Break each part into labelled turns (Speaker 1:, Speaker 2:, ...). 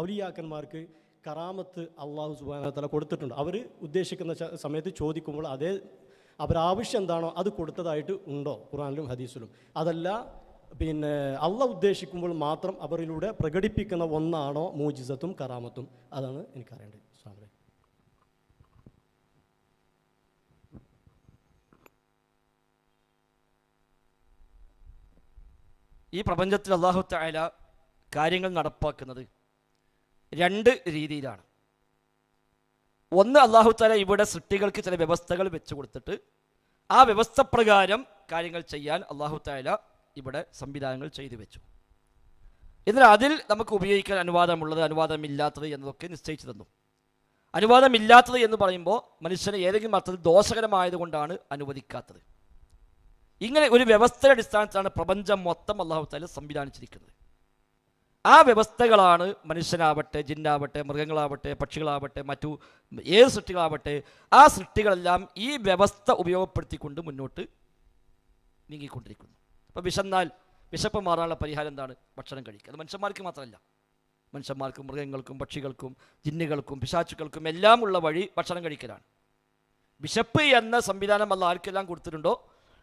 Speaker 1: ഔലിയാക്കന്മാർക്ക് കറാമത്ത് അള്ളാഹു സുബ്ഹാനഹു വ തആല കൊടുത്തിട്ടുണ്ട്. അവർ ഉദ്ദേശിക്കുന്ന സമയത്ത് ചോദിക്കുമ്പോൾ അതേ അവരാവശ്യം എന്താണോ അത് കൊടുത്തതായിട്ട് ഉണ്ടോ ഖുർആനിലും ഹദീസിലും? അതല്ല അള്ളാഹ് ഉദ്ദേശിക്കുമ്പോൾ മാത്രം അവരിലൂടെ പ്രകടിപ്പിക്കുന്ന ഒന്നാണോ മൂജിസത്തും കറാമത്തും? അതാണ് എനിക്കറിയേണ്ടത്.
Speaker 2: ഈ പ്രപഞ്ചത്തിൽ അല്ലാഹു തആല കാര്യങ്ങൾ നടപ്പാക്കുന്നത് രണ്ട് രീതിയിലാണ്. ഒന്ന്, അല്ലാഹു തആല ഇവിടെ സൃഷ്ടികൾക്ക് ചില വ്യവസ്ഥകൾ വെച്ച് കൊടുത്തിട്ട് ആ വ്യവസ്ഥ പ്രകാരം കാര്യങ്ങൾ ചെയ്യാൻ അല്ലാഹു തആല ഇവിടെ സംവിധാനങ്ങൾ ചെയ്തു വെച്ചു. എന്നാൽ അതിൽ നമുക്ക് ഉപയോഗിക്കാൻ അനുവാദമുള്ളത്, അനുവാദമില്ലാത്തത് എന്നതൊക്കെ നിശ്ചയിച്ചു തന്നു. അനുവാദമില്ലാത്തത് എന്ന് പറയുമ്പോൾ മനുഷ്യന് ഏതെങ്കിലും അർത്ഥത്തിൽ ദോഷകരമായതുകൊണ്ടാണ് അനുവദിക്കാത്തത്. ഇങ്ങനെ ഒരു വ്യവസ്ഥയുടെ അടിസ്ഥാനത്തിലാണ് പ്രപഞ്ചം മൊത്തം അല്ലാഹു തആല സംവിധാനിച്ചിരിക്കുന്നത്. ആ വ്യവസ്ഥകളാണ് മനുഷ്യനാവട്ടെ, ജിന്നാവട്ടെ, മൃഗങ്ങളാവട്ടെ, പക്ഷികളാവട്ടെ, മറ്റു ഏത് സൃഷ്ടികളാവട്ടെ, ആ സൃഷ്ടികളെല്ലാം ഈ വ്യവസ്ഥ ഉപയോഗപ്പെടുത്തിക്കൊണ്ട് മുന്നോട്ട് നീങ്ങിക്കൊണ്ടിരിക്കുന്നു. അപ്പോൾ വിശന്നാൽ വിശപ്പ് മാറാനുള്ള പരിഹാരം എന്താണ്? ഭക്ഷണം കഴിക്കുക. അത് മനുഷ്യന്മാർക്ക് മാത്രമല്ല, മനുഷ്യന്മാർക്കും മൃഗങ്ങൾക്കും പക്ഷികൾക്കും ജിന്നുകൾക്കും പിശാചുക്കൾക്കും എല്ലാം ഉള്ള വഴി ഭക്ഷണം കഴിക്കലാണ്. വിശപ്പ് എന്ന സംവിധാനം അല്ലാഹ് ആർക്കെല്ലാം കൊടുത്തിട്ടുണ്ടോ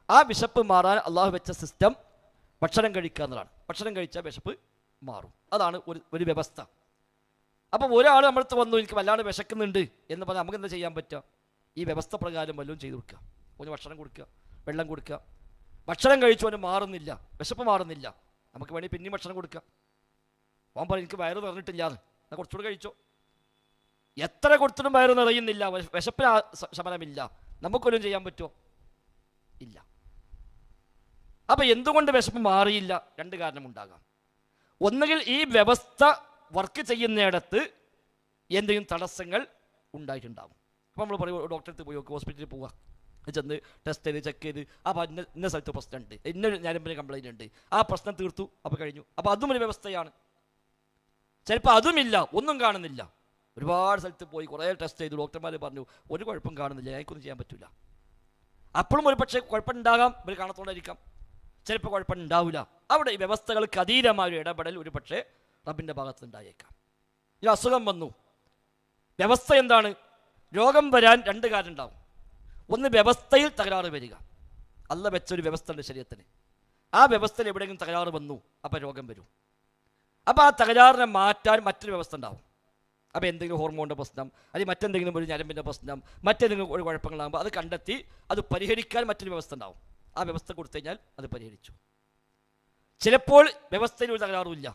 Speaker 2: ആ വിശപ്പ് മാറാൻ അള്ളാഹു വെച്ച സിസ്റ്റം ഭക്ഷണം കഴിക്കുക എന്നതാണ്. ഭക്ഷണം കഴിച്ചാൽ വിശപ്പ് മാറും. അതാണ് ഒരു വ്യവസ്ഥ. അപ്പോൾ ഒരാൾ നമ്മളടുത്ത് വന്നു, എനിക്ക് വല്ലാണ്ട് വിശക്കുന്നുണ്ട് എന്ന് പറഞ്ഞാൽ നമുക്ക് എന്താ ചെയ്യാൻ പറ്റുക? ഈ വ്യവസ്ഥ പ്രകാരം വല്ലതും ചെയ്തു കൊടുക്കുക. ഒന്ന് ഭക്ഷണം കൊടുക്കുക, വെള്ളം കൊടുക്കുക. ഭക്ഷണം കഴിച്ചു അവന് മാറുന്നില്ല, വിശപ്പ് മാറുന്നില്ല, നമുക്ക് വേണമെങ്കിൽ പിന്നെയും ഭക്ഷണം കൊടുക്കുക. അവൻ പറയും എനിക്ക് വയറ് നിറഞ്ഞിട്ടില്ലാന്ന്, എന്നാൽ കുറച്ചുകൂടെ കഴിച്ചോ. എത്ര കൊടുത്തിട്ടും വയറ് നിറയുന്നില്ല, വിശപ്പിന് ശമനമില്ല, നമുക്കൊന്നും ചെയ്യാൻ പറ്റുമോ? ഇല്ല. അപ്പം എന്തുകൊണ്ട് വിശപ്പ് മാറിയില്ല? രണ്ട് കാരണമുണ്ടാകാം. ഒന്നുകിൽ ഈ വ്യവസ്ഥ വർക്ക് ചെയ്യുന്നിടത്ത് എന്തെങ്കിലും തടസ്സങ്ങൾ ഉണ്ടായിട്ടുണ്ടാകും. അപ്പോൾ നമ്മൾ പറയും ഡോക്ടറെ അടുത്ത് പോയി, ഹോസ്പിറ്റലിൽ പോവുക, ചെന്ന് ടെസ്റ്റ് ചെയ്ത് ചെക്ക് ചെയ്ത് അപ്പോൾ ഇന്ന സ്ഥലത്ത് പ്രശ്നമുണ്ട്, ഇന്ന ഞരമ്പിന് കംപ്ലൈൻറ്റ് ഉണ്ട്, ആ പ്രശ്നം തീർത്തു, അപ്പോൾ കഴിഞ്ഞു. അപ്പോൾ അതും ഒരു വ്യവസ്ഥയാണ്. ചിലപ്പോൾ അതുമില്ല, ഒന്നും കാണുന്നില്ല, ഒരുപാട് സ്ഥലത്ത് പോയി കുറേ ടെസ്റ്റ് ചെയ്തു, ഡോക്ടർമാർ പറഞ്ഞു ഒരു കുഴപ്പം കാണുന്നില്ല, എനിക്കൊന്നും ചെയ്യാൻ പറ്റില്ല. അപ്പോഴും ഒരു പക്ഷേ കുഴപ്പമുണ്ടാകാം, ഇവർ കാണത്തോണ്ടായിരിക്കാം. ചിലപ്പോൾ കുഴപ്പമുണ്ടാവില്ല. അവിടെ ഈ വ്യവസ്ഥകൾക്ക് അതീതമായ ഒരു ഇടപെടൽ ഒരു പക്ഷേ റബ്ബിൻ്റെ ഭാഗത്ത് ഉണ്ടായേക്കാം. ഈ അസുഖം വന്നു, വ്യവസ്ഥ എന്താണ്? രോഗം വരാൻ രണ്ട് കാര്യം ഉണ്ടാവും. ഒന്ന്, വ്യവസ്ഥയിൽ തകരാറ് വരിക. അല്ലാഹ് വെച്ചൊരു വ്യവസ്ഥ ഉണ്ട് ശരീരത്തിന്, ആ വ്യവസ്ഥയിൽ എവിടെയെങ്കിലും തകരാറ് വന്നു, അപ്പോൾ രോഗം വരും. അപ്പോൾ ആ തകരാറിനെ മാറ്റാൻ മറ്റൊരു വ്യവസ്ഥ ഉണ്ടാവും. അപ്പോൾ എന്തെങ്കിലും ഹോർമോണിൻ്റെ പ്രശ്നം, അല്ലെങ്കിൽ മറ്റെന്തെങ്കിലും ഒരു ഞരമ്പിൻ്റെ പ്രശ്നം, മറ്റെന്തെങ്കിലും ഒരു കുഴപ്പങ്ങളാകുമ്പോൾ അത് കണ്ടെത്തി അത് പരിഹരിക്കാൻ മറ്റൊരു വ്യവസ്ഥ ഉണ്ടാവും. ആ വ്യവസ്ഥ കൊടുത്തു കഴിഞ്ഞാൽ അത് പരിഹരിച്ചു. ചിലപ്പോൾ വ്യവസ്ഥയിൽ ഒരു തകരാറുമില്ല,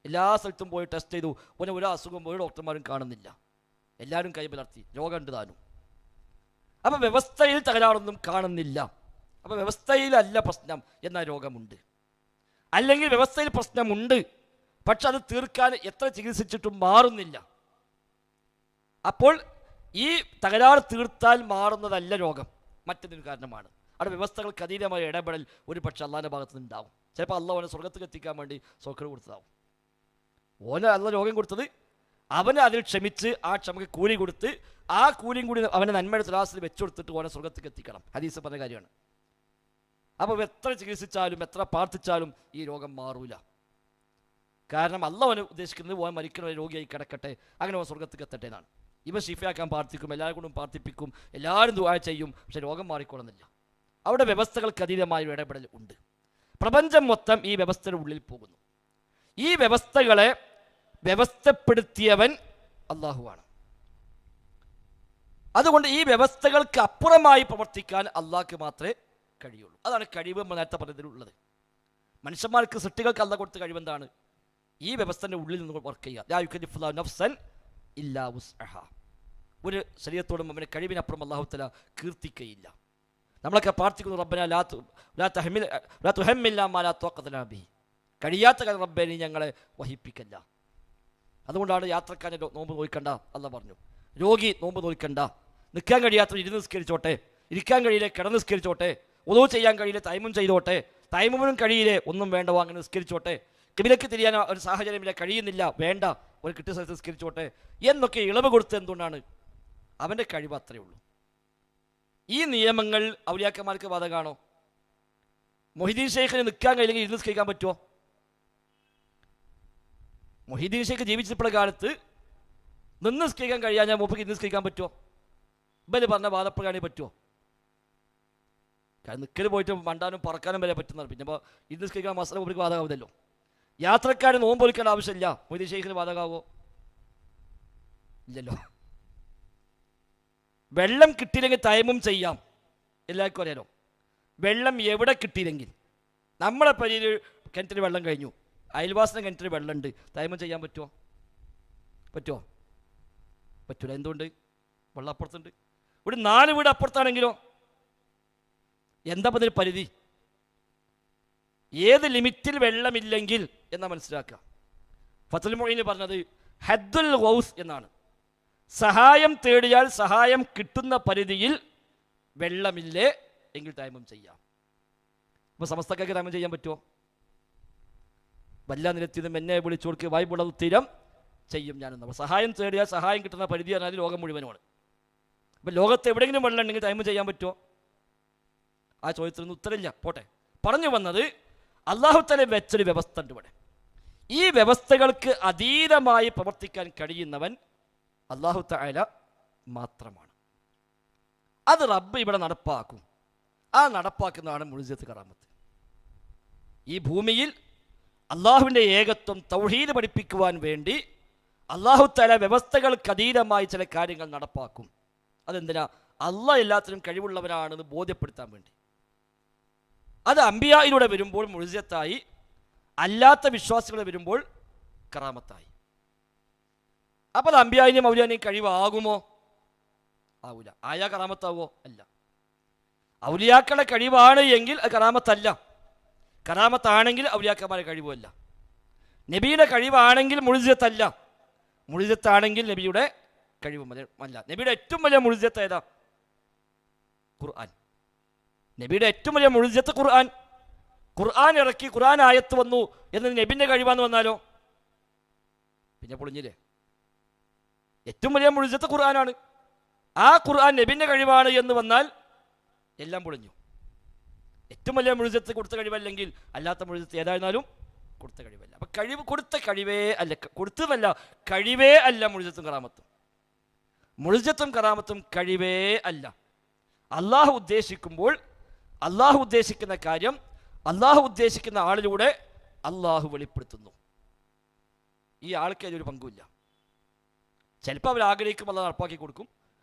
Speaker 2: എല്ലാ സ്ഥലത്തും പോയി ടെസ്റ്റ് ചെയ്തു, ഒരു അസുഖം പോയി ഡോക്ടർമാരും കാണുന്നില്ല, എല്ലാവരും കൈമലർത്തി, രോഗമുണ്ട് താനും. അപ്പോൾ വ്യവസ്ഥയിൽ തകരാറൊന്നും കാണുന്നില്ല. അപ്പോൾ വ്യവസ്ഥയിലല്ല പ്രശ്നം, എന്നാൽ രോഗമുണ്ട്. അല്ലെങ്കിൽ വ്യവസ്ഥയിൽ പ്രശ്നമുണ്ട്, പക്ഷെ അത് തീർക്കാൻ എത്ര ചികിത്സിച്ചിട്ടും മാറുന്നില്ല. അപ്പോൾ ഈ തകരാറ് തീർത്താൽ മാറുന്നതല്ല രോഗം, മറ്റൊരു കാരണമാണ്. അവിടെ വ്യവസ്ഥകൾക്ക് അതീതമായ ഇടപെടൽ ഒരു പക്ഷേ അള്ളാഹിൻ്റെ ഭാഗത്ത് നിന്നുണ്ടാവും. ചിലപ്പോൾ അള്ളാഹ് അവനെ സ്വർഗത്തിൽ എത്തിക്കാൻ വേണ്ടി സൗഖ്യം കൊടുത്തതാവും. ഓന് അള്ളാഹ് രോഗം കൊടുത്തത് അവന് അതിൽ ക്ഷമിച്ച് ആ ക്ഷമക്ക് കൂലി കൊടുത്ത് ആ കൂലിയും കൂടി അവനെ നന്മയുടെ തുലാസിൽ വെച്ചു കൊടുത്തിട്ട് ഓനെ സ്വർഗത്തിൽ എത്തിക്കണം. ഹദീസ് പറഞ്ഞ കാര്യമാണ്. അപ്പോൾ എത്ര ചികിത്സിച്ചാലും എത്ര പ്രാർത്ഥിച്ചാലും ഈ രോഗം മാറൂല. കാരണം അള്ളാഹ് അവന് ഉദ്ദേശിക്കുന്നത് ഓൻ മരിക്കുന്ന രോഗിയായി കിടക്കട്ടെ, അങ്ങനെ ഓൻ സ്വർഗത്തിൽ എത്തട്ടെ എന്നാണ്. ഇവൻ ഷിഫയാക്കാൻ പ്രാർത്ഥിക്കും, എല്ലാവരും കൊണ്ടും പ്രാർത്ഥിപ്പിക്കും, എല്ലാവരും ദുആ ചെയ്യും, പക്ഷെ രോഗം മാറിക്കൊള്ളുന്നില്ല. അവിടെ വ്യവസ്ഥകൾക്ക് അതീതമായ ഇടപെടൽ ഉണ്ട്. പ്രപഞ്ചം മൊത്തം ഈ വ്യവസ്ഥയുടെ ഉള്ളിൽ പോകുന്നു. ഈ വ്യവസ്ഥകളെ വ്യവസ്ഥപ്പെടുത്തിയവൻ അള്ളാഹുവാണ്. അതുകൊണ്ട് ഈ വ്യവസ്ഥകൾക്ക് അപ്പുറമായി പ്രവർത്തിക്കാൻ അള്ളാഹ്ക്ക് മാത്രമേ കഴിയുള്ളൂ. അതാണ് കഴിവ് നമ്മൾ നേരത്തെ പറഞ്ഞതിലുള്ളത്. മനുഷ്യന്മാർക്ക് സൃഷ്ടികൾക്ക് അള്ളാഹ് കൊടുത്ത കഴിവെന്താണ്? ഈ വ്യവസ്ഥൻ്റെ ഉള്ളിൽ നിന്ന് വർക്ക് ചെയ്യുക. ലാ യുകല്ലിഫുല്ലാഹു നഫ്സൻ ഇല്ലാ വുസ്അഹാ. ഒരു ശരീരത്തോടും അവൻ്റെ കഴിവിനപ്പുറം അല്ലാഹു തആല കീർത്തിക്കയില്ല. നമ്മളൊക്കെ പ്രാർത്ഥിക്കുന്നു, റബ്ബനാ ലാ തുഹമ്മിൽനാ മാ ലാ ത്വഖത ലനാ ബിഹി. കഴിയാത്ത കാര്യം റബ്ബേ നീ ഞങ്ങളെ വഹിപ്പിക്കല്ല. അതുകൊണ്ടാണ് യാത്രക്കാരൻ നോമ്പ് നോക്കണ്ട അല്ലാഹ് പറഞ്ഞു, രോഗി നോമ്പ് നോക്കണ്ട, നിൽക്കാൻ കഴിയാത്തവർ ഇരുന്ന് നിസ്കരിച്ചോട്ടെ, ഇരിക്കാൻ കഴിയില്ലേ കിടന്ന് നിസ്കരിച്ചോട്ടെ, ഉളൂ ചെയ്യാൻ കഴിയില്ലേ തൈമും ചെയ്തോട്ടെ, തൈമും കഴിയില്ലേ ഒന്നും വേണ്ടവോ അങ്ങനെ നിസ്കരിച്ചോട്ടെ, കിബിലക്ക് തിരിയാൻ ഒരു സാഹചര്യമില്ല കഴിയുന്നില്ല വേണ്ട ഒരു കിട്ടിയ സ്ഥലത്ത് നിസ്കരിച്ചോട്ടെ എന്നൊക്കെ ഇളവ് കൊടുത്ത് എന്തുകൊണ്ടാണ്? അവൻ്റെ കഴിവ് അത്രയേ ഉള്ളൂ. ഈ നിയമങ്ങൾ ഔലിയാക്കന്മാർക്ക് ബാധകമാണോ? മൊഹിദ്ദീൻ ശൈഖിന് നിൽക്കാൻ കഴിയില്ലെങ്കിൽ ഇരുന്ന് നിസ്കരിക്കാൻ പറ്റുമോ? മൊഹീദ്ദീൻ ഷേഖ് ജീവിച്ചിട്ടുള്ള കാലത്ത് നിന്ന് നിസ്കരിക്കാൻ കഴിയാൻ ഞാൻ മൂപ്പർക്ക് ഇന്ന് നിസ്കരിക്കാൻ പറ്റുമോ? ഇവര് പറഞ്ഞ വാദപ്രകാരം പറ്റുമോ? കാരണം നിൽക്കൽ പോയിട്ട് മണ്ടാനും പറക്കാനും വരെ പറ്റുന്നത്. പിന്നെ ഇപ്പോൾ ഇന്ന് നിസ്കരിക്കാൻ മസല മൂപ്പർക്ക് ബാധകാവുന്നല്ലോ. യാത്രക്കാർ നോമ്പ് ഒലിക്കേണ്ട ആവശ്യമില്ല, മൊഹീദ്ദീൻ ഷേഖിന് ബാധകാവോ? ഇല്ലല്ലോ. വെള്ളം കിട്ടിയില്ലെങ്കിൽ തയമ്മും ചെയ്യാം, എല്ലാവർക്കും അറിയാലോ. വെള്ളം എവിടെ കിട്ടിയില്ലെങ്കിൽ, നമ്മളെ പരിയിൽ കിണറ്റിൽ വെള്ളം കഴിഞ്ഞു, അയൽവാസിൻ്റെ കിണറ്റിൽ വെള്ളമുണ്ട്, തയമ്മും ചെയ്യാൻ പറ്റുമോ? പറ്റുമോ? പറ്റൂല. എന്തുകൊണ്ട്? വെള്ളം അപ്പുറത്തുണ്ട്. ഇവിടെ 4 വീട് അപ്പുറത്താണെങ്കിലോ എന്താ പതിൽ പരിധി? ഏത് ലിമിറ്റിൽ വെള്ളമില്ലെങ്കിൽ എന്നാ മനസ്സിലാക്കുക. ഫത്തുൽ മുഈൻ പറഞ്ഞത് ഹദ്ദുൽ ഗൗസ് എന്നാണ്. സഹായം തേടിയാൽ സഹായം കിട്ടുന്ന പരിധിയിൽ വെള്ളമില്ലേ എങ്കിൽ തയമ്മും ചെയ്യാം. അപ്പോൾ സമസ്തക്കാർക്ക് തയമ്മും ചെയ്യാൻ പറ്റുമോ? വല്ല നിരത്തിയതും എന്നെ വിളിച്ചു കൊടുക്കുക വായ്പുള്ളത് തീരം ചെയ്യും ഞാനെന്ന്. സഹായം തേടിയാൽ സഹായം കിട്ടുന്ന പരിധി പറഞ്ഞാൽ ലോകം മുഴുവനുമാണ്. അപ്പം ലോകത്ത് എവിടെയെങ്കിലും വെള്ളം ഉണ്ടെങ്കിൽ തയമ്മും ചെയ്യാൻ പറ്റുമോ? ആ ചോദ്യത്തിനൊന്നും ഉത്തരമില്ല. പോട്ടെ. പറഞ്ഞു വന്നത് അല്ലാഹു തആല വെച്ചൊരു വ്യവസ്ഥ ഉണ്ട് ഇവിടെ. ഈ വ്യവസ്ഥകൾക്ക് അതീതമായി പ്രവർത്തിക്കാൻ കഴിയുന്നവൻ അല്ലാഹു തആല മാത്രമാണ്. അത് റബ്ബ് ഇവിടെ നടപ്പാക്കും. ആ നടപ്പാക്കുന്നതാണ് മുഅ്ജിസത്ത് കറാമത്ത്. ഈ ഭൂമിയിൽ അള്ളാഹുവിൻ്റെ ഏകത്വം തൗഹീദ് പഠിപ്പിക്കുവാൻ വേണ്ടി അല്ലാഹു തആല വ്യവസ്ഥകൾക്ക് അതീതമായി ചില കാര്യങ്ങൾ നടപ്പാക്കും. അതെന്തിനാ? അള്ളാഹ് എല്ലാത്തിനും കഴിവുള്ളവനാണെന്ന് ബോധ്യപ്പെടുത്താൻ വേണ്ടി. അത് അംബിയായിലൂടെ വരുമ്പോൾ മുഅ്ജിസത്തായി, അല്ലാത്ത വിശ്വാസികൾ വരുമ്പോൾ കറാമത്തായി. അപ്പോൾ അത് അംബിയായിനെയും ഔലിയാനെയും കഴിവാകുമോ? ആവൂല. ആയാ കറാമത്താവോ? അല്ല. ഔലിയാക്കളുടെ കഴിവാണ് എങ്കിൽ അത് കറാമത്തല്ല. കറാമത്താണെങ്കിൽ ഔലിയാക്കന്മാരുടെ കഴിവുമല്ല. നബിയുടെ കഴിവാണെങ്കിൽ മുഅ്ജിസത്തല്ല. മുഅ്ജിസത്താണെങ്കിൽ നബിയുടെ കഴിവുമല്ല. നബിയുടെ ഏറ്റവും വലിയ മുഅ്ജിസത്ത് ഏതാ? ഖുർആൻ. നബിയുടെ ഏറ്റവും വലിയ മുഅ്ജിസത്ത് ഖുർആൻ. ഖുർആൻ ഇറക്കി, ഖുർആൻ ആയത്ത് വന്നു എന്ന് നബിൻ്റെ കഴിവാന്ന് വന്നാലോ പിന്നെ പൊളിഞ്ഞില്ലേ? ഏറ്റവും വലിയ മുഅ്ജിസത്ത് ഖുർആനാണ്. ആ ഖുർആൻ നബിൻ്റെ കഴിവാണ് എന്ന് വന്നാൽ എല്ലാം പൊളിഞ്ഞു. ഏറ്റവും വലിയ മുഅ്ജിസത്ത് കൊടുത്ത കഴിവല്ലെങ്കിൽ അല്ലാത്ത മുഅ്ജിസത്ത് ഏതായിരുന്നാലും കൊടുത്ത കഴിവല്ല. അപ്പം കഴിവ് കൊടുത്ത കഴിവേ അല്ല, കൊടുത്തതല്ല, കഴിവേ അല്ല മുഅ്ജിസത്തും കറാമത്തും. മുഅ്ജിസത്തും കറാമത്തും കഴിവേ അല്ല. അള്ളാഹു ഉദ്ദേശിക്കുമ്പോൾ അള്ളാഹു ഉദ്ദേശിക്കുന്ന കാര്യം അള്ളാഹു ഉദ്ദേശിക്കുന്ന ആളിലൂടെ അള്ളാഹു വെളിപ്പെടുത്തുന്നു. ഈ ആൾക്ക് അതിലൊരു പങ്കുമില്ല. ചിലപ്പോൾ അവർ ആഗ്രഹിക്കുമ്പോൾ അത് നടപ്പാക്കി കൊടുക്കും,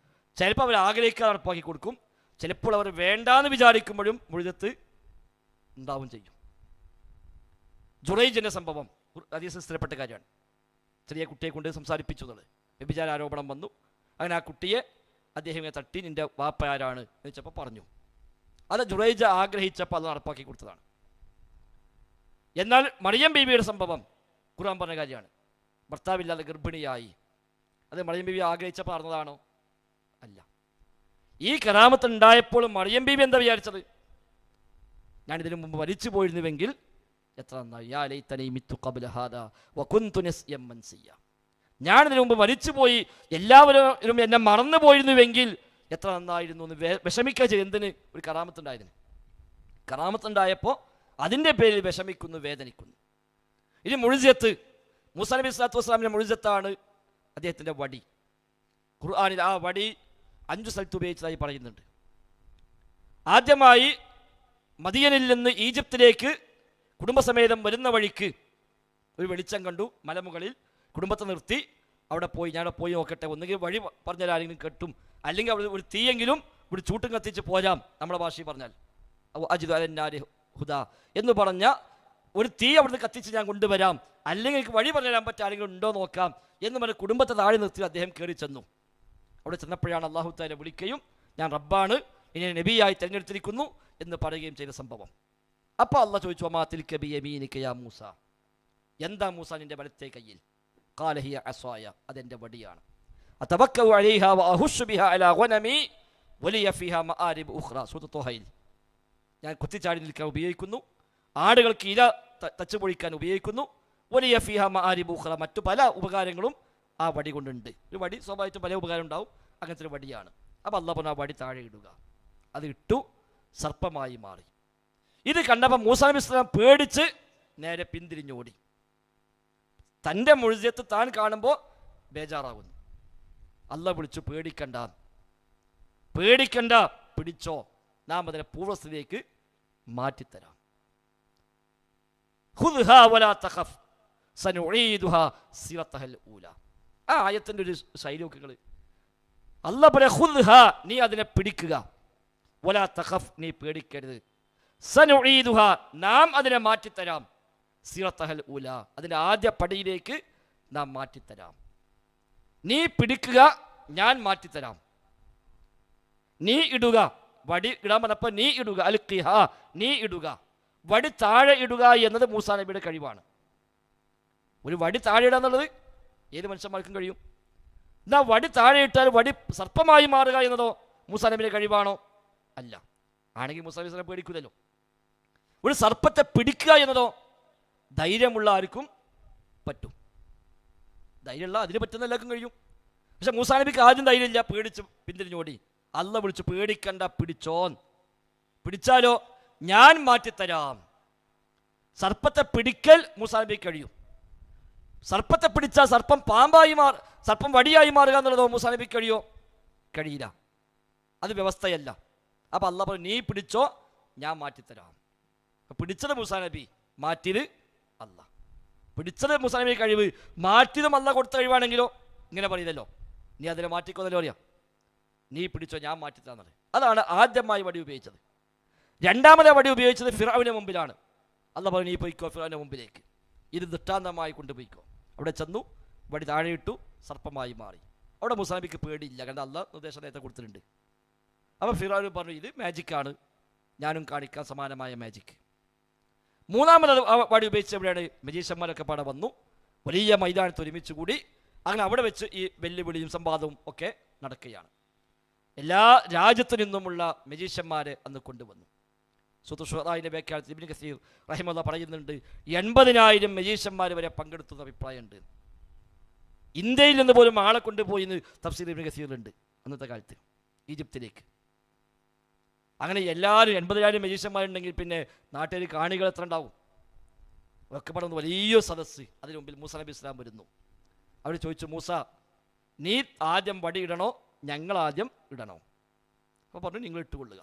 Speaker 2: ചിലപ്പോൾ അവർ ആഗ്രഹിക്കാതെ നടപ്പാക്കി കൊടുക്കും, ചിലപ്പോൾ അവർ വേണ്ടാന്ന് വിചാരിക്കുമ്പോഴും മുഅ്ജിസത്ത് ഉണ്ടാവും ചെയ്യും. ജുറൈജിൻ്റെ സംഭവം ഹദീസിൽ സ്ഥിരപ്പെട്ട കാര്യമാണ്. ചെറിയ കുട്ടിയെ കൊണ്ട് സംസാരിപ്പിച്ചു എന്നുള്ളത്. വ്യഭിചാര ആരോപണം വന്നു. അങ്ങനെ ആ കുട്ടിയെ അദ്ദേഹം ഇങ്ങനെ തട്ടി നിൻ്റെ വാപ്പ ആരാണ് എന്ന് വെച്ചപ്പോൾ പറഞ്ഞു. അത് ജുറൈജ ആഗ്രഹിച്ചപ്പോൾ അത് നടപ്പാക്കി കൊടുത്തതാണ്. എന്നാൽ മറിയം ബീവിയുടെ സംഭവം ഖുർആൻ പറഞ്ഞ കാര്യമാണ്. ഭർത്താവില്ലാതെ ഗർഭിണിയായി. അത് മറിയം ബീവി ആഗ്രഹിച്ചപ്പോൾ നടന്നതാണോ? അല്ല. ഈ കറാമത്ത് ഉണ്ടായപ്പോൾ മറിയം ബീവി എന്താ വിചാരിച്ചത്? ഞാനിതിനു മുമ്പ് മരിച്ചു പോയിരുന്നുവെങ്കിൽ എത്ര നന്നായി. യാ ലൈതനി മിത്തു ഖബ്ല ഹാദാ വകുന്തു നസ്യം മൻസിയ. ഞാനിതിനു മുമ്പ് മരിച്ചുപോയി, എല്ലാവരും എന്നെ മറന്നു പോയിരുന്നുവെങ്കിൽ എത്ര നന്നായിരുന്നു എന്ന് വിഷമിക്കുക ചെയ്ത്. എന്തിന്? ഒരു കറാമത്തുണ്ടായതിന്. കറാമത്തുണ്ടായപ്പോൾ അതിൻ്റെ പേരിൽ വിഷമിക്കുന്നു, വേദനിക്കുന്നു. ഇനി മുഅ്ജിസത്ത്, മൂസാ നബി സ്വല്ലല്ലാഹു അലൈഹി വസല്ലമിന്റെ മുഅ്ജിസത്താണ് അദ്ദേഹത്തിൻ്റെ വടി. ഖുർആനിൽ ആ വടി 5 സ്ഥലത്ത് ഉപയോഗിച്ചതായി പറയുന്നുണ്ട്. ആദ്യമായി മദിയനിൽ നിന്ന് ഈജിപ്തിലേക്ക് കുടുംബസമേതം വരുന്ന വഴിക്ക് ഒരു വെളിച്ചം കണ്ടു. മലമുകളിൽ കുടുംബത്തെ നിർത്തി അവിടെ പോയി, ഞാൻ പോയി നോക്കട്ടെ, ഒന്നുകിൽ വഴി പറഞ്ഞാൽ ആരെങ്കിലും കെട്ടും, അല്ലെങ്കിൽ അവിടെ ഒരു തീയെങ്കിലും ഒരു ചൂട്ടും കത്തിച്ച് പോരാം, നമ്മുടെ ഭാഷയിൽ പറഞ്ഞാൽ അജിദു അലന്നാരി ഹുദ എന്ന് പറഞ്ഞ ഒരു തീ അവിടുന്ന് കത്തിച്ച് ഞാൻ കൊണ്ടുവരാം, അല്ലെങ്കിൽ എനിക്ക് വഴി പറഞ്ഞു തരാൻ പറ്റുക ആരെങ്കിലും ഉണ്ടോ നോക്കാം എന്ന് പറഞ്ഞ് കുടുംബത്തെ താഴെ നിർത്തി അദ്ദേഹം കയറി ചെന്നു. അവിടെ ചെന്നപ്പോഴാണ് അല്ലാഹു തആല വിളിക്കുകയും ഞാൻ റബ്ബാണ്, ഇനി നബിയായി തിരഞ്ഞെടുത്തിരിക്കുന്നു എന്ന് പറയുകയും ചെയ്ത സംഭവം. അപ്പോൾ അള്ളാഹ് ചോദിച്ചു, വമാ തിൽക ബിയമീനിക യാ മൂസ, എന്താ മൂസ നിന്റെ വലത്തെ കയ്യിൽ? ഖാല ഹിയ അസ്വായ, അതെൻ്റെ വടിയാണ്. അതവക്കഉ അലൈഹാ വഅഹുശു ബിഹാ അലാ ഗനമി വലിയ ഫിഹാ മആരിബ് ഉഖ്റ. സൂറത്ത് ത്വഹയിൽ ഞാൻ കുത്തിച്ചാടി നിൽക്കാൻ ഉപയോഗിക്കുന്നു, ആടുകൾക്ക് ഇര തച്ചു പൊഴിക്കാൻ ഉപയോഗിക്കുന്നു. വലിയ ഫിഹാ മആരിബ് ഉഖ്റ, മറ്റു പല ഉപകാരങ്ങളും ആ വടി കൊണ്ടുണ്ട്. ഒരു വടി സ്വാഭാവികമായിട്ടും പല ഉപകാരം ഉണ്ടാവും, അങ്ങനത്തെ ഒരു വടിയാണ്. അപ്പോൾ അള്ളാഹ് പറഞ്ഞു ആ വടി താഴെ ഇടുക. അത് ഇട്ടു, സർപ്പമായി മാറി. ഇത് കണ്ടപ്പോൾ മൂസാ നബി സ്വല്ലല്ലാഹു അലൈഹി വസല്ലം പേടിച്ച് നേരെ പിന്തിരിഞ്ഞോടി. തൻ്റെ മുഴുവത്ത് താൻ കാണുമ്പോൾ ബേജാറാകുന്നു. അല്ലാഹു വിളിച്ചു, പേടിക്കണ്ട, പേടിക്കണ്ട, പിടിച്ചോ, നാം അതിനെ പൂർവ്വസ്ഥിതിയിലേക്ക് മാറ്റിത്തരാം. ഖുദ്ഹാ വലാ തഖഫ് സനുഈദുഹാ സിറതഹൽ ഊല. ആ ആയത്തിൻ്റെ ഒരു ശൈലോക്കുകൾ അല്ലാഹു പറയാ, ഖുദ്ഹാ, നീ അതിനെ പിടിക്കുക, വലാ തഖഫ്, നീ പേടിക്കരുത്, സനുഈദുഹാ, നാം അതിനെ മാറ്റിത്തരാം, സിറതഹൽ ഊല, അതിൻ്റെ ആദ്യ പടിയിലേക്ക് നാം മാറ്റിത്തരാം. നീ പിടിക്കുക, ഞാൻ മാറ്റിത്തരാം. നീ ഇടുക, വടി ഇടാൻ പറഞ്ഞപ്പോൾ നീ ഇടുക, അൽഖിഹ, നീ ഇടുക. വടി താഴെ ഇടുക എന്നത് മൂസാ നബിയുടെ കഴിവാണ്. ഒരു വടി താഴെ ഇടുക എന്നുള്ളത് ഏത് മനുഷ്യന്മാർക്കും കഴിയും. എന്നാൽ വടി താഴെ ഇട്ടാൽ വടി സർപ്പമായി മാറുക എന്നതോ മൂസാ നബിയുടെ കഴിവാണോ? അല്ല. ആണെങ്കിൽ മൂസാ നബി പേടിക്കില്ലല്ലോ. ഒരു സർപ്പത്തെ പിടിക്കുക എന്നതോ ധൈര്യമുള്ള ആർക്കും പറ്റും. ധൈര്യമുള്ള അതിന് പറ്റുന്ന എല്ലാവർക്കും കഴിയും. പക്ഷെ മൂസാ നബിക്ക് ആദ്യം ധൈര്യമില്ല, പേടിച്ച് പിന്തിരിഞ്ഞോടി. അല്ലാഹു വിളിച്ചു, പേടിക്കണ്ട, പിടിച്ചോൻ, പിടിച്ചാലോ ഞാൻ മാറ്റിത്തരാം. സർപ്പത്തെ പിടിക്കൽ മൂസാ നബിക്ക് കഴിയും. സർപ്പത്തെ പിടിച്ചാൽ സർപ്പം പാമ്പായി സർപ്പം വടിയായി മാറുക എന്നുള്ളതോ മൂസാ നബിക്ക് കഴിയോ? കഴിയില്ല. അത് വ്യവസ്ഥയല്ല. അപ്പം അല്ലാഹു പറഞ്ഞു, നീ പിടിച്ചോ, ഞാൻ മാറ്റിത്തരാം. പിടിച്ചത് മൂസാ നബി, മാറ്റിയത് അല്ല. പിടിച്ചത് മൂസാ നബി കഴിവ്, മാറ്റിയതും അല്ല കൊടുത്ത കഴിവാണെങ്കിലോ ഇങ്ങനെ പറയുന്നല്ലോ, നീ അതിനെ മാറ്റിക്കൊന്നല്ലോ അറിയാം, നീ പിടിച്ചോ, ഞാൻ മാറ്റിത്തരാന്നത്. അതാണ് ആദ്യമായി വടി ഉപയോഗിച്ചത്. രണ്ടാമത്തെ വടി ഉപയോഗിച്ചത് ഫിറഔന്റെ മുമ്പിലാണ്. അല്ലാഹു പറഞ്ഞു, നീ പോയിക്കോ ഫിറഔന്റെ മുമ്പിലേക്ക്, ഇത് ദൃഷ്ടാന്തമായി കൊണ്ടുപോയിക്കോ. അവിടെ ചെന്നു, വടി താഴെ ഇട്ടു, സർപ്പമായി മാറി. അവിടെ മൂസാ നബിക്ക് പേടിയില്ല, കാരണം അല്ലാഹ് നിർദ്ദേശം നേരത്തെ കൊടുത്തിട്ടുണ്ട്. അപ്പോൾ ഫിറഔൻ പറഞ്ഞു, ഇത് മാജിക്കാണ്, ഞാനും കാണിക്കാൻ സമാനമായ മാജിക്ക്. മൂന്നാമത് വടി ഉപയോഗിച്ച് എവിടെയാണ്? മജീഷ്യന്മാരൊക്കെ പാടെ വന്നു, വലിയ മൈതാനത്ത് ഒരുമിച്ച് കൂടി. അങ്ങനെ അവിടെ വെച്ച് ഈ വെല്ലുവിളിയും സംവാദവും ഒക്കെ നടക്കുകയാണ്. എല്ലാ രാജ്യത്തു നിന്നുമുള്ള മജീഷ്യന്മാരെ അന്ന് കൊണ്ടുവന്നു. സുത്തുഷുറായിൻ്റെ വ്യാഖ്യാനത്തിൽ ഇബ്നു കസീർ റഹിമഹുല്ലാഹ് പറയുന്നുണ്ട്, 80,000 മജീഷ്യന്മാർ വരെ പങ്കെടുത്തുന്ന അഭിപ്രായമുണ്ട്. ഇന്ത്യയിൽ നിന്ന് പോലും ആളെ കൊണ്ടുപോയി എന്ന് തഫ്സീർ ഇബ്നു കസീറിലുണ്ട് അന്നത്തെ കാലത്ത് ഈജിപ്തിലേക്ക്. അങ്ങനെ എല്ലാവരും 80,000 മജീഷ്യന്മാരുണ്ടെങ്കിൽ പിന്നെ നാട്ടിൽ കാണികൾ എത്ര ഉണ്ടാവും? ഒക്കെ പറയുന്ന വലിയ സദസ്സ്. അതിന് മുമ്പിൽ മൂസാ നബി ഇസ്ലാം വരുന്നു. അവർ ചോദിച്ചു, മൂസ, നീ ആദ്യം വടി ഇടണോ, ഞങ്ങൾ ആദ്യം ഇടണോ? അപ്പോൾ പറഞ്ഞു, നിങ്ങൾ ഇട്ടുകൊള്ളുക.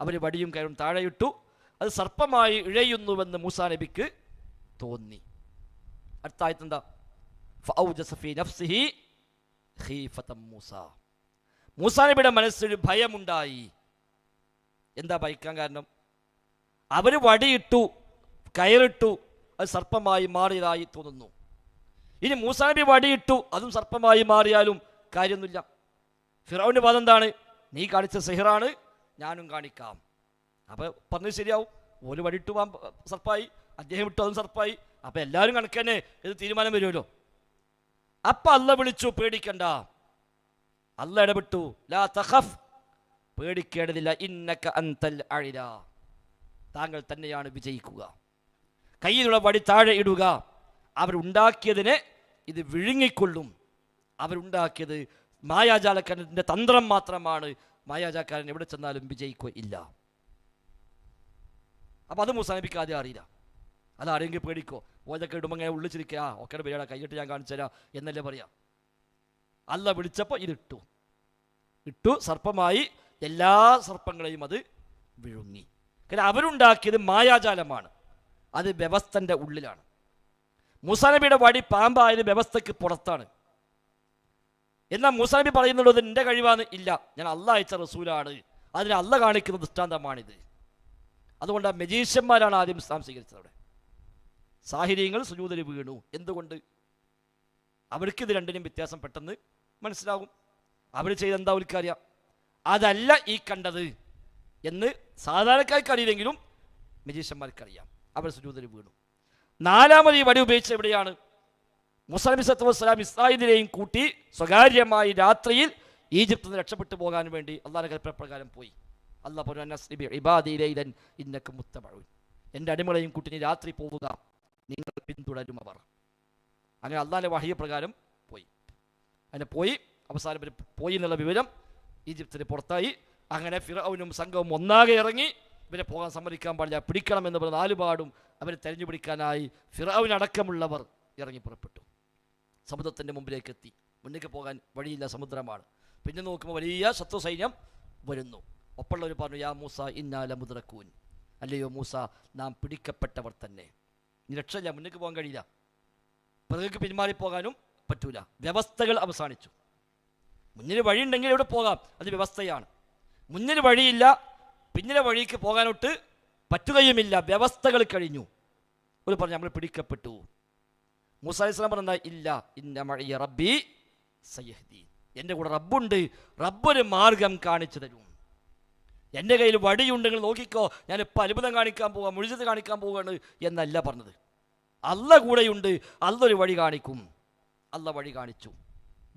Speaker 2: അവർ വടിയും കയറും താഴെ ഇട്ടു. അത് സർപ്പമായി ഇഴയുന്നുവെന്ന് മൂസാ നബിക്ക് തോന്നി. അടുത്ത ആയത്ത് എന്താ? ഫഔജസ ഫീ നഫ്സിഹി ഖീഫത മൂസ. മൂസാ നബിയുടെ മനസ്സിൽ ഭയമുണ്ടായി. എന്താ ഭയക്കാൻ കാരണം? അവർ വടിയിട്ടു, കയറിട്ടു, അത് സർപ്പമായി മാറിയതായി തോന്നുന്നു. ഇനി മൂസാ നബി വടിയിട്ടു, അതും സർപ്പമായി മാറിയാലും കാര്യമൊന്നുമില്ല. ഫിറഔന്റെ വാദം എന്താണ്? നീ കാണിച്ച സിഹറാണ്, ഞാനും കാണിക്കാം. അപ്പോൾ പറഞ്ഞത് ശരിയാവും. ഓല് വടിയിട്ടു സർപ്പായി, അദ്ദേഹം ഇട്ടു, അതും സർപ്പായി. അപ്പം എല്ലാവരും കണക്കന്നെ ഇത് തീരുമാനം വരുമല്ലോ. അപ്പം അല്ലാഹു വിളിച്ചു, പേടിക്കണ്ട. അല്ലാഹു ഇടപെട്ടു, ലാ തഖഫ്, പേടിക്കേണ്ടതില്ല, ഇന്നക അൻതൽ അഇല, താങ്കൾ തന്നെയാണ് വിജയിക്കുക. കയ്യിലുള്ള വടി താഴെ ഇടുക. അവരുണ്ടാക്കിയതിനെ ഇത് വിഴുങ്ങിക്കൊള്ളും. അവരുണ്ടാക്കിയത് മായാജാലക്കാരൻ്റെ തന്ത്രം മാത്രമാണ്. മായാജാലക്കാരൻ എവിടെ ചെന്നാലും വിജയിക്കുകയില്ല. അപ്പം അത് മൂസാ നബിക്ക് ആദ്യം അറിയില്ല. അതാരെങ്കിലും പേടിക്കോ? ഓതൊക്കെ ഇടുമ്പോൾ ഇങ്ങനെ ഉള്ളിച്ചിരിക്കുക, ഒക്കെ പേടിയാ, കൈയിട്ട് ഞാൻ കാണിച്ചു തരാം എന്നല്ലേ പറയാം. അല്ലാഹു വിളിച്ചപ്പോൾ ഇതിട്ടു, ഇട്ടു, സർപ്പമായി. എല്ലാ സർപ്പങ്ങളെയും അത് വിഴുങ്ങി. കാരണം അവരുണ്ടാക്കിയത് മായാജാലമാണ്, അത് വ്യവസ്ഥൻ്റെ ഉള്ളിലാണ്. മൂസാ നബിയുടെ വടി പാമ്പായത് വ്യവസ്ഥയ്ക്ക് പുറത്താണ്. എന്നാൽ മൂസാ നബി പറയുന്നുള്ളത് എൻ്റെ കഴിവാണ്. ഇല്ല, ഞാൻ അല്ലാഹ് അയച്ച റസൂലാണ്, അതിന് അല്ലാഹ് കാണിക്കുന്ന ദൃഷ്ടാന്തമാണിത്. അതുകൊണ്ട് ആ മജീഷ്യന്മാരാണ് ആദ്യം ഇസ്ലാം സ്വീകരിച്ചത്. അവിടെ സാഹിര്യങ്ങൾ സുജൂദിൽ വീണു. എന്തുകൊണ്ട്? അവർക്കിത് രണ്ടിനും വ്യത്യാസം പെട്ടെന്ന് മനസ്സിലാകും. അവർ ചെയ്തെന്താ അവർക്കറിയാം. അതല്ല ഈ കണ്ടത് എന്ന് സാധാരണക്കാർക്ക് അറിയില്ലെങ്കിലും മജീഷ്യന്മാർക്കറിയാം. അവർ സുജൂദിൽ വീണു. നാലാമത് ഈ വടി ഉപയോഗിച്ച് എവിടെയാണ്? മൂസാ നബി സ്വല്ലല്ലാഹു അലൈഹി വസല്ലം ഇസ്രായേലിനെയും കൂട്ടി സ്വകാര്യമായി രാത്രിയിൽ ഈജിപ്തിൽ നിന്ന് രക്ഷപ്പെട്ടു പോകാൻ വേണ്ടി അള്ളാഹുവിന്റെ കൽപ്പനപ്രകാരം പോയി. അല്ലാഹു പറഞ്ഞു, എൻ്റെ അടിമകളെയും കൂട്ടി നീ രാത്രി പോവുക, നിങ്ങൾ പിന്തുടരും അവർ. അങ്ങനെ അള്ളാഹിന്റെ വഹയ്യ പ്രകാരം പോയി. അങ്ങനെ പോയി അവസാനം പോയി എന്നുള്ള വിവരം ഈജിപ്തിന് പുറത്തായി. അങ്ങനെ ഫിറഔനും സംഘവും ഒന്നാകെ ഇറങ്ങി. ഇവരെ പോകാൻ സമ്മതിക്കാൻ പാടില്ല, പിടിക്കണമെന്ന് പറഞ്ഞ് നാലുപാടും അവരെ തെരഞ്ഞു പിടിക്കാനായി ഫിറഔനടക്കമുള്ളവർ ഇറങ്ങി പുറപ്പെട്ടു. സമുദ്രത്തിൻ്റെ മുമ്പിലേക്ക് എത്തി. മുന്നിലേക്ക് പോകാൻ വഴിയില്ല, സമുദ്രമാണ്. പിന്നെ നോക്കുമ്പോൾ വലിയ ശത്രു സൈന്യം വരുന്നു. ഒപ്പമുള്ളവർ പറഞ്ഞു, യാ മൂസ ഇന്നാല മുദ്രക്കൂൻ, അല്ലയോ മൂസ നാം പിടിക്കപ്പെട്ടവർ തന്നെ, ഇനി രക്ഷയില്ല, മുന്നിലേക്ക് പോകാൻ കഴിയില്ല, പിറകേക്ക് പിന്മാറിപ്പോകാനും പറ്റൂല. വ്യവസ്ഥകൾ അവസാനിച്ചു. മുന്നിൽ വഴിയുണ്ടെങ്കിൽ ഇവിടെ പോകാം, അത് വ്യവസ്ഥയാണ്. മുന്നിൽ വഴിയില്ല, പിന്നിലെ വഴിക്ക് പോകാനൊട്ട് പറ്റുകയുമില്ല, വ്യവസ്ഥകൾ കഴിഞ്ഞു. ഒരു പറഞ്ഞു നമ്മൾ പിടിക്കപ്പെട്ടു. മൂസ അലൈഹി സ്വലാം പറഞ്ഞ ഇല്ല, ഇന്ന മഅിയ റബ്ബി സയഹ്ദീൻ, എൻ്റെ കൂടെ റബ്ബുണ്ട്, റബ്ബൊരു മാർഗം കാണിച്ചു തരും. എൻ്റെ കയ്യിൽ വടിയുണ്ടെങ്കിൽ നോക്കിക്കോ, ഞാനിപ്പോൾ അത്ഭുതം കാണിക്കാൻ പോവുക, മുഴുവൻ കാണിക്കാൻ പോവുകയാണ് എന്നല്ല പറഞ്ഞത്. അല്ല കൂടെയുണ്ട്, അല്ലൊരു വഴി കാണിക്കും. അല്ല വഴി കാണിച്ചു,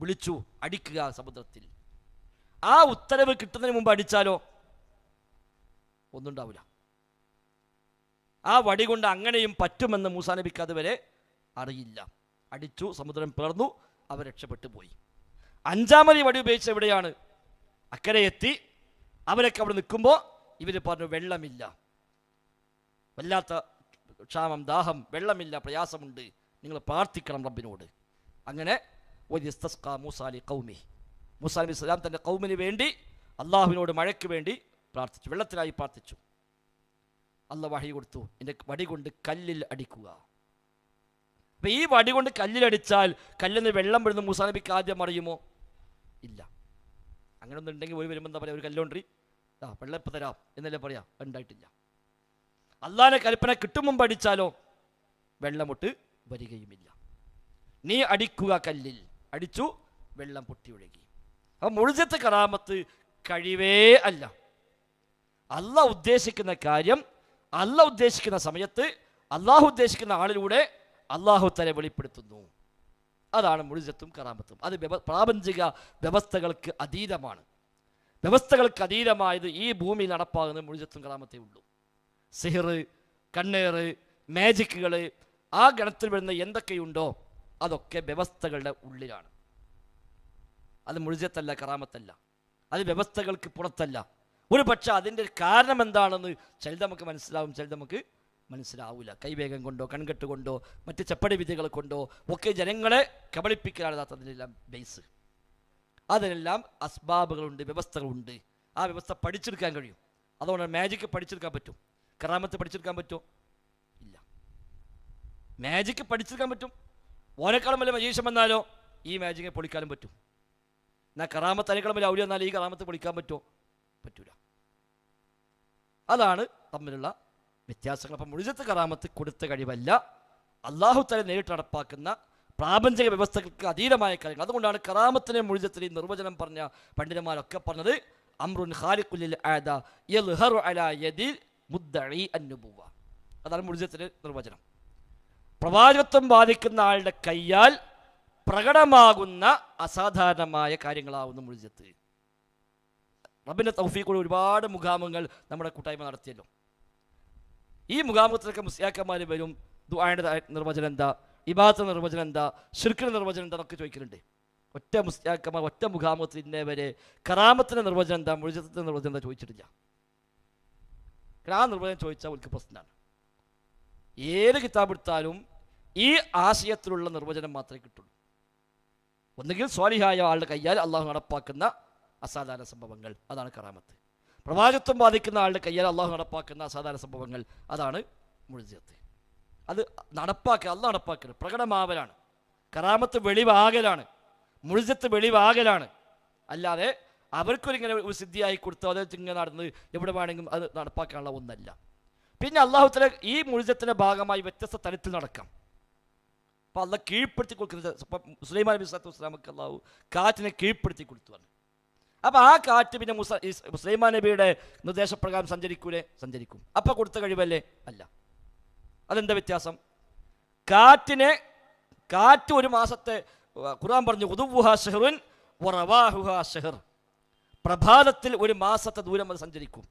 Speaker 2: വിളിച്ചു, അടിക്കുക സമുദ്രത്തിൽ. ആ ഉത്തരവ് കിട്ടുന്നതിന് മുമ്പ് അടിച്ചാലോ ഒന്നും ഉണ്ടാവില്ല. ആ വടി കൊണ്ട് അങ്ങനെയും പറ്റുമെന്ന് മൂസാ നബിക്ക് അതുവരെ അറിയില്ല. അടിച്ചു, സമുദ്രം പിളർന്നു, അവർ രക്ഷപ്പെട്ടു പോയി. അഞ്ചാമത് വടി ഉപയോഗിച്ച് എവിടെയാണ്? അക്കരെ എത്തി. അവരൊക്കെ അവിടെ നിൽക്കുമ്പോൾ ഇവർ പറഞ്ഞു വെള്ളമില്ല, വല്ലാത്ത ക്ഷാമം, ദാഹം, വെള്ളമില്ല, പ്രയാസമുണ്ട്, നിങ്ങൾ പ്രാർത്ഥിക്കണം റബ്ബിനോട്. അങ്ങനെ മൂസാ നബി സ്വലാം തൻ്റെ ഖൗമിന് വേണ്ടി അള്ളാഹുവിനോട് മഴയ്ക്ക് വേണ്ടി പ്രാർത്ഥിച്ചു, വെള്ളത്തിനായി പ്രാർത്ഥിച്ചു. അള്ളാഹ് വഹി കൊടുത്തു, എൻ്റെ വടി കൊണ്ട് കല്ലിൽ അടിക്കുക. അപ്പം ഈ വടി കൊണ്ട് കല്ലിലടിച്ചാൽ കല്ലിൽ നിന്ന് വെള്ളം വീഴുന്ന മൂസാ നബിക്ക് ആദ്യം അറിയുമോ? ഇല്ല. അങ്ങനെ ഒന്നും ഉണ്ടെങ്കിൽ പോയി വരുമ്പോൾ എന്താ പറയുക, ഒരു കല്ലുകൊണ്ടി വെള്ളം ഇപ്പം തരാം എന്നല്ലേ പറയാം, ഉണ്ടായിട്ടില്ല. അള്ളാഹിൻ്റെ കൽപ്പന കിട്ടും മുമ്പ് അടിച്ചാലോ വെള്ളമൊട്ട് വരികയുമില്ല. നീ അടിക്കുക കല്ലിൽ. അടിച്ചു, വെള്ളം പൊട്ടി ഒഴുകി. അപ്പം മുഴുവത്തെ കറാമത്ത് കഴിവേ അല്ല. അള്ളാഹ് ഉദ്ദേശിക്കുന്ന കാര്യം അള്ളാഹ് ഉദ്ദേശിക്കുന്ന സമയത്ത് അള്ളാഹു ഉദ്ദേശിക്കുന്ന ആളിലൂടെ അള്ളാഹു തല വെളിപ്പെടുത്തുന്നു. അതാണ് മുഴുവത്തും കറാമത്തും. അത് പ്രാപഞ്ചിക വ്യവസ്ഥകൾക്ക് അതീതമാണ്. വ്യവസ്ഥകൾക്ക് അതീതമായത് ഈ ഭൂമിയിൽ നടപ്പാകുന്ന മുഴുവത്തും കറാമത്തേ ഉള്ളൂ. സിഹിർ, കണ്ണേറ്, മാജിക്കുകൾ, ആ ഗണത്തിൽ വരുന്ന എന്തൊക്കെയുണ്ടോ അതൊക്കെ വ്യവസ്ഥകളുടെ ഉള്ളിലാണ്. അത് മുഴുവത്തല്ല, കറാമത്തല്ല. അത് വ്യവസ്ഥകൾക്ക് പുറത്തല്ല. ഒരു പക്ഷേ അതിൻ്റെ കാരണം എന്താണെന്ന് ചിലത് നമുക്ക് മനസ്സിലാവും, ചിലത് നമുക്ക് മനസ്സിലാവില്ല. കൈവേഗം കൊണ്ടോ കൺകെട്ട് കൊണ്ടോ മറ്റ് ചപ്പടി വിധികൾ കൊണ്ടോ ഒക്കെ ജനങ്ങളെ കബളിപ്പിക്കലാണ് അതിനെല്ലാം ബേസ്. അതിനെല്ലാം അസ്ബാബുകളുണ്ട്, വ്യവസ്ഥകളുണ്ട്. ആ വ്യവസ്ഥ പഠിച്ചെടുക്കാൻ കഴിയും. അതുകൊണ്ട് മാജിക്ക് പഠിച്ചെടുക്കാൻ പറ്റും, കറാമത്ത് പഠിച്ചെടുക്കാൻ പറ്റുമോ? ഇല്ല. മാജിക്ക് പഠിച്ചെടുക്കാൻ പറ്റും. ഓനേക്കാളും വലിയ മജീഷൻ വന്നാലോ ഈ മാജിക്കെ പൊളിക്കാനും പറ്റും. എന്നാൽ കറാമത്ത് അതിനേക്കാളും വലിയ ഔലിയ വന്നാലും ഈ കറാമത്ത് പൊളിക്കാൻ പറ്റുമോ? പറ്റൂല. അതാണ് തമ്മിലുള്ള വ്യത്യാസങ്ങൾ. അപ്പം മുഴുവത്തെ കറാമത്ത് കൊടുത്ത കഴിവല്ല, അള്ളാഹു തആല നേരിട്ട് നടപ്പാക്കുന്ന പ്രാപഞ്ചിക വ്യവസ്ഥകൾക്ക് അതീതമായ കാര്യങ്ങൾ. അതുകൊണ്ടാണ് കറാമത്തിനെ മുഴുവത്തിനെയും നിർവചനം പറഞ്ഞ പണ്ഡിതന്മാരൊക്കെ പറഞ്ഞത് അംറുൻ ഖാലിഖുൽ ആദ യൽഹറു അലാ യദിൽ മുദ്ദഇ അന്നുബുവ. അതാണ് മുഴുവത്തിന്റെ നിർവചനം. പ്രവാചകത്വം ബാധിക്കുന്ന ആളുടെ കയ്യാൽ പ്രകടമാകുന്ന അസാധാരണമായ കാര്യങ്ങളാവുന്ന മുഴുവത്ത്. റബ്ബിൻ്റെ തൗഫീഖോട് ഒരുപാട് മുഖാമുകൾ നമ്മുടെ കൂട്ടായ്മ നടത്തിയല്ലോ. ഈ മുഖാമുഖത്തിലൊക്കെ മുസ്ലിയാക്കന്മാർ വരും. ദുആയുടെ നിർവചനം എന്താ, ഇബാദത്തിന്റെ നിർവചനം എന്താ, ശിർക്കിന്റെ നിർവചനം എന്താ എന്നൊക്കെ ചോദിക്കുന്നുണ്ട്. ഒറ്റ മുസ്ലിയാക്കന്മാർ ഒറ്റ മുഖാമുഖത്തിൽ ഇന്നേവരെ കറാമത്തിന്റെ നിർവചനം എന്താ, മുഴുവത്തിന്റെ നിർവചനം എന്താ ചോദിച്ചിട്ടില്ല. ആ നിർവചനം ചോദിച്ചാൽ അവർക്ക് പ്രശ്നമാണ്. ഏത് കിതാബ് എടുത്താലും ഈ ആശയത്തിലുള്ള നിർവചനം മാത്രമേ കിട്ടുള്ളൂ. ഒന്നുകിൽ സ്വാലിഹായ ആളുടെ കയ്യാൽ അള്ളാഹു നടപ്പാക്കുന്ന അസാധാരണ സംഭവങ്ങൾ, അതാണ് കറാമത്ത്. പ്രവാചകത്വം ബാധിക്കുന്ന ആളുടെ കയ്യാൽ അള്ളാഹു നടപ്പാക്കുന്ന അസാധാരണ സംഭവങ്ങൾ, അതാണ് മുഴുവത്ത്. അത് നടപ്പാക്കുക, അള്ളാഹ് നടപ്പാക്കൽ പ്രകടമാവലാണ്. കറാമത്ത് വെളിവാകലാണ്, മുഴുവത്ത് വെളിവാകലാണ്. അല്ലാതെ അവർക്കൊരിങ്ങനെ ഒരു സിദ്ധിയായി കൊടുത്തോ അതേ ഇങ്ങനെ നടന്ന് എവിടെ വേണമെങ്കിലും അത് നടപ്പാക്കാനുള്ള ഒന്നല്ല. പിന്നെ അള്ളാഹു തആല ഈ മുഴുവത്തിൻ്റെ ഭാഗമായി വ്യത്യസ്ത തലത്തിൽ നടക്കാം. അപ്പോൾ അള്ളാഹ് കീഴ്പ്പെടുത്തി കൊടുക്കുന്നത്, സുലൈമാൻ നബി സ്വല്ലല്ലാഹു അലൈഹി വസല്ലമക്ക് അള്ളാഹു കാറ്റിനെ കീഴ്പ്പെടുത്തി കൊടുത്തുവാണ്. അപ്പോൾ ആ കാറ്റ് പിന്നെ സുലൈമാൻ നബിയുടെ നിർദ്ദേശപ്രകാരം സഞ്ചരിക്കൂലേ? സഞ്ചരിക്കും. അപ്പോൾ കൊടുത്ത കഴിവല്ലേ? അല്ല. അതെന്താ വ്യത്യാസം? കാറ്റ് ഒരു മാസത്തെ ഖുർആൻ പറഞ്ഞു ഉദുവുഹാ ശഹ്റുൻ വറവാഹുഹാ ശഹ്ർ. പ്രഭാതത്തിൽ ഒരു മാസത്തെ ദൂരം അത് സഞ്ചരിക്കും,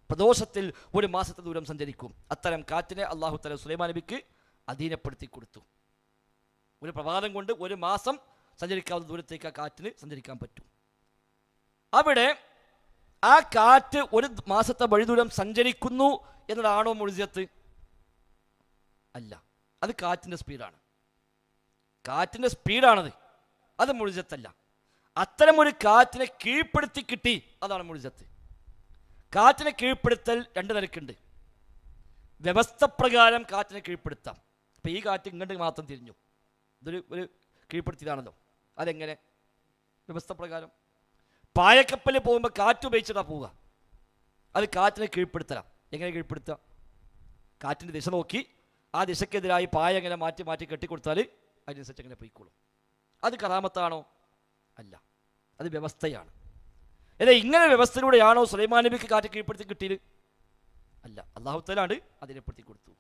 Speaker 2: പ്രദോഷത്തിൽ ഒരു മാസത്തെ ദൂരം സഞ്ചരിക്കും. അത്തരം കാറ്റിനെ അള്ളാഹു തആല സുലൈമാൻ നബിക്ക് അധീനപ്പെടുത്തി കൊടുത്തു. ഒരു പ്രഭാതം കൊണ്ട് ഒരു മാസം സഞ്ചരിക്കാവുന്ന ദൂരത്തേക്ക് ആ കാറ്റിന് സഞ്ചരിക്കാൻ പറ്റും. അവിടെ ആ കാറ്റ് ഒരു മാസത്തെ വഴിദൂരം സഞ്ചരിക്കുന്നു എന്നതാണോ മുഴുവത്ത്? അല്ല, അത് കാറ്റിൻ്റെ സ്പീഡാണ്. കാറ്റിൻ്റെ സ്പീഡാണത്, അത് മുഴുജത്തല്ല. അത്തരമൊരു കാറ്റിനെ കീഴ്പ്പെടുത്തി കിട്ടി, അതാണ് മുഴുജത്ത്. കാറ്റിനെ കീഴ്പ്പെടുത്തൽ രണ്ട് നിലക്കുണ്ട്. വ്യവസ്ഥ പ്രകാരം കാറ്റിനെ കീഴ്പ്പെടുത്താം. അപ്പം ഈ കാറ്റ് ഇങ്ങോട്ട് മാത്രം തിരിഞ്ഞു, ഒരു കീഴ്പ്പെടുത്തിയതാണല്ലോ. അതെങ്ങനെ? വ്യവസ്ഥ പ്രകാരം. പായക്കപ്പലിൽ പോകുമ്പോൾ കാറ്റ് ഉപയോഗിച്ചിട്ടാണ് പോവുക, അത് കാറ്റിനെ കീഴ്പ്പെടുത്തലാം. എങ്ങനെ കീഴ്പ്പെടുത്തുക? കാറ്റിൻ്റെ ദിശ നോക്കി ആ ദിശക്കെതിരായി പായ എങ്ങനെ മാറ്റി മാറ്റി കെട്ടിക്കൊടുത്താൽ അതിനനുസരിച്ച് എങ്ങനെ പോയിക്കോളും. അത് കറാമത്താണോ? അല്ല, അത് വ്യവസ്ഥയാണ്. അല്ലെ, ഇങ്ങനെ വ്യവസ്ഥയിലൂടെയാണോ സുലൈമാൻ നബിക്ക് കാറ്റ് കീഴ്പ്പെടുത്തി കിട്ടിയത്? അല്ല, അല്ലാഹു തആല അതിനെപ്പെടുത്തി കൊടുത്തു.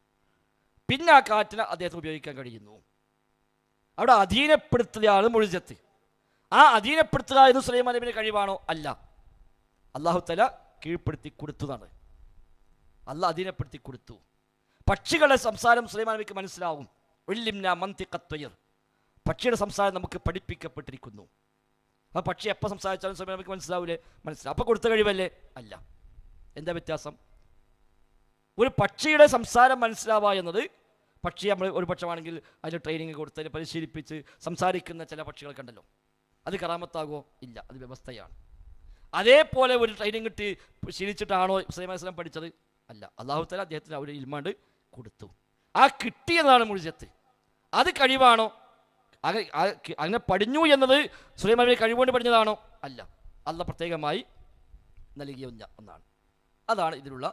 Speaker 2: പിന്നെ ആ കാറ്റിനെ അദ്ദേഹത്തിന് ഉപയോഗിക്കാൻ കഴിയുന്നു. അവിടെ അധീനപ്പെടുത്തുകയാണ് മുഴുജത്ത്. ആ അധീനപ്പെടുത്തുക എന്ന് സുലൈമാൻ നബിയുടെ കഴിവാണോ? അല്ല, അല്ലാഹു തആല കീഴ്പ്പെടുത്തി കൊടുത്തതാണ്. അല്ലാഹ് അധീനപ്പെടുത്തി കൊടുത്തു. പക്ഷികളുടെ സംസാരം സുലൈമാൻ നബിക്ക് മനസ്സിലാവും. ഉല്ലിംനാ മന്തിഖത് ത്വയ്ർ, പക്ഷിയുടെ സംസാരം നമുക്ക് പഠിപ്പിക്കപ്പെട്ടിരിക്കുന്നു. ആ പക്ഷി എപ്പോൾ സംസാരിച്ചാലും സുലൈമാൻ നബിക്ക് മനസ്സിലാവില്ലേ? മനസ്സിലാവും. അപ്പോൾ കൊടുത്ത കഴിവല്ലേ? അല്ല. എന്താ വ്യത്യാസം? ഒരു പക്ഷിയുടെ സംസാരം മനസ്സിലാവുക എന്നത്, പക്ഷി നമ്മൾ ഒരു പക്ഷമാണെങ്കിൽ അതിന് ട്രെയിനിങ് കൊടുത്ത് അതിനെ പരിശീലിപ്പിച്ച് സംസാരിക്കുന്ന ചില പക്ഷികളൊക്കെ ഉണ്ടല്ലോ, അത് കറാമത്താകുമോ? ഇല്ല, അത് വ്യവസ്ഥയാണ്. അതേപോലെ ഒരു ട്രെയിനിങ് കിട്ടി ശീലിച്ചിട്ടാണോ സുലൈമാൻ അലൈഹി സ്വലാം പഠിച്ചത്? അല്ല, അല്ലാഹു തആല അദ്ദേഹത്തിന് ഒരു ഇൽമാണ്ട് കൊടുത്തു. ആ കിട്ടിയതാണ് മുഴുജത്ത്. അത് കഴിവാണോ? അങ്ങനെ പഠിഞ്ഞു എന്നത് സുലൈമാൻ നബി കഴിവുകൊണ്ട് പഠിഞ്ഞതാണോ? അല്ല, അല്ലാഹ് പ്രത്യേകമായി നൽകിയ ഒന്നാണ്. അതാണ് ഇതിലുള്ള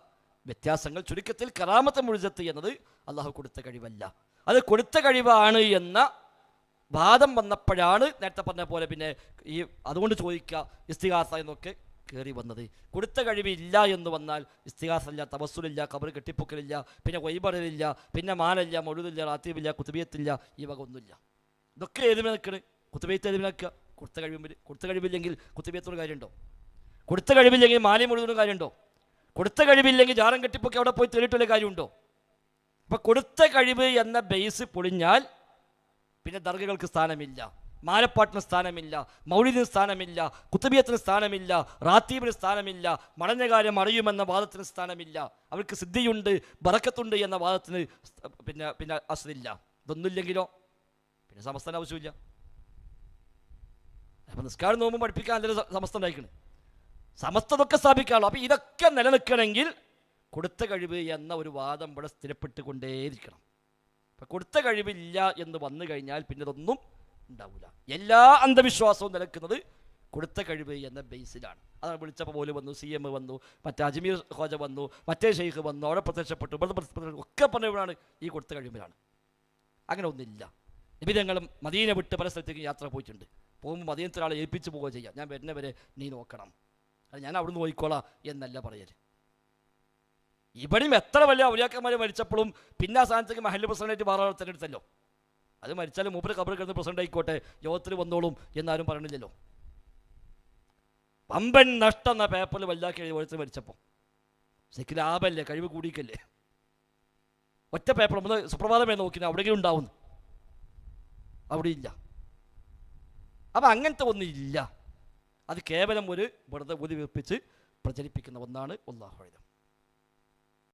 Speaker 2: വ്യത്യാസങ്ങൾ. ചുരുക്കത്തിൽ കറാമത്ത് മുഴുജത്ത് എന്നത് അള്ളാഹു കൊടുത്ത കഴിവല്ല, അത് കൊടുത്ത കഴിവാണ് എന്ന വാദം വന്നപ്പോഴാണ് നേരത്തെ പറഞ്ഞ പോലെ പിന്നെ ഈ അതുകൊണ്ട് ചോദിക്കുക ഇസ്തിഗാസ എന്നൊക്കെ കയറി വന്നത്. കൊടുത്ത കഴിവില്ല എന്ന് വന്നാൽ ഇസ്തിഗാസല്ല, തവസ്സുലില്ല, ഖബർ കെട്ടിപ്പൊക്കലില്ല, പിന്നെ വൈബറിലില്ല, പിന്നെ മാലില്ല, മൗലൂദില്ല, റാത്തീബില്ല, കുത്തുബിയത്തില്ല, ഈ വക ഒന്നുമില്ല. ഇതൊക്കെ ഏതിനെ നിൽക്കണ്? കുത്തുബിയത്ത് ഏതിനെ നിൽക്കുക? കൊടുത്ത കഴിവിൽ. കൊടുത്ത കഴിവില്ലെങ്കിൽ കുത്തുബിയത്തോട് കാര്യമുണ്ടോ? കൊടുത്ത കഴിവില്ലെങ്കിൽ മാലി മുഴുവനും കാര്യമുണ്ടോ? കൊടുത്ത കഴിവില്ലെങ്കിൽ ജാറം കെട്ടിപ്പൊക്കെ അവിടെ പോയി തേടിയിട്ടുള്ള കാര്യമുണ്ടോ? അപ്പം കൊടുത്ത കഴിവ് എന്ന ബേസ് പൊളിഞ്ഞാൽ പിന്നെ ദർഗകൾക്ക് സ്ഥാനമില്ല, മാലപ്പാട്ടിന് സ്ഥാനമില്ല, മൗലിദിന് സ്ഥാനമില്ല, കുത്തുബിയത്തിന് സ്ഥാനമില്ല, റാത്തീബിന് സ്ഥാനമില്ല, മടഞ്ഞ കാര്യം അറിയുമെന്ന വാദത്തിന് സ്ഥാനമില്ല, അവർക്ക് സിദ്ധിയുണ്ട്, ബറക്കത്തുണ്ട് എന്ന വാദത്തിന് പിന്നെ അസ്ലില്ല. ഇതൊന്നുമില്ലെങ്കിലോ പിന്നെ സമസ്തന് ആവശ്യമില്ല. അപ്പം നിസ്കാരം നോമ്പും പഠിപ്പിക്കാൻ അല്ലെങ്കിൽ സമസ്ത ഉണ്ടായിക്കണ്, സമസ്തതൊക്കെ സ്ഥാപിക്കാമല്ലോ. അപ്പം ഇതൊക്കെ നിലനിൽക്കണമെങ്കിൽ കൊടുത്ത കഴിവ് എന്ന ഒരു വാദം ഇവിടെ സ്ഥിരപ്പെട്ടുകൊണ്ടേയിരിക്കണം. അപ്പം കൊടുത്ത കഴിവില്ല എന്ന് വന്നു കഴിഞ്ഞാൽ പിന്നെ ഇതൊന്നും ഉണ്ടാവില്ല. എല്ലാ അന്ധവിശ്വാസവും നിലക്കുന്നത് കൊടുത്ത കഴിവ് എന്ന ബേസിലാണ്. അതാണ് വിളിച്ചപ്പോൾ പോലും വന്നു, CM വന്നു, മറ്റേ അജ്മീർ ഖ്വാജ വന്നു, മറ്റേ ഷെയ്ഖ് വന്നു, അവിടെ പ്രത്യക്ഷപ്പെട്ടു, ഒക്കെ പറഞ്ഞവരാണ് ഈ കൊടുത്ത കഴിവിലാണ്. അങ്ങനെ ഒന്നില്ല. നിബിധങ്ങളും മദീന വിട്ട് പല സ്ഥലത്തേക്ക് യാത്ര പോയിട്ടുണ്ട്. പോകുമ്പോൾ മദീനത്തിൽ ആളെ ഏൽപ്പിച്ച് പോവുക ചെയ്യാം, ഞാൻ വരുന്നവരെ നീ നോക്കണം, അത് ഞാൻ അവിടെ നിന്ന് നോക്കിക്കോളാം എന്നല്ല പറയൽ. ഇവിടെയും എത്ര വലിയ ഔലിയാക്കന്മാർ മരിച്ചപ്പോഴും പിന്നെ ആ സ്ഥാനത്തേക്ക് മഹല്ല് പ്രസിഡന്റായിട്ട് വേറെ തിരഞ്ഞെടുത്തല്ലോ. അത് മരിച്ചാലും മൂപ്പര് ഖബറിൽ കിടന്ന് പ്രസിഡന്റ് ആയിക്കോട്ടെ, യോഗത്തിൽ വന്നോളും എന്നാരും പറയണില്ലല്ലോ. പമ്പൻ നഷ്ടം എന്ന പേപ്പറിൽ വലുതാക്കി ഓരോരുത്തർ മരിച്ചപ്പോൾ ലാഭല്ലേ, കഴിവ് കൂടിക്കല്ലേ, ഒറ്റ പേപ്പർ നമ്മൾ സുപ്രഭാതമേ നോക്കി അവിടെയെങ്കിലും ഉണ്ടാവുന്നു, അവിടെ ഇല്ല. അപ്പം അങ്ങനത്തെ ഒന്നില്ല. അത് കേവലം ഒരു വെറുതെ ഊതി വീർപ്പിച്ച് പ്രചരിപ്പിക്കുന്ന ഒന്നാണ്. അല്ലാഹു അഅലം.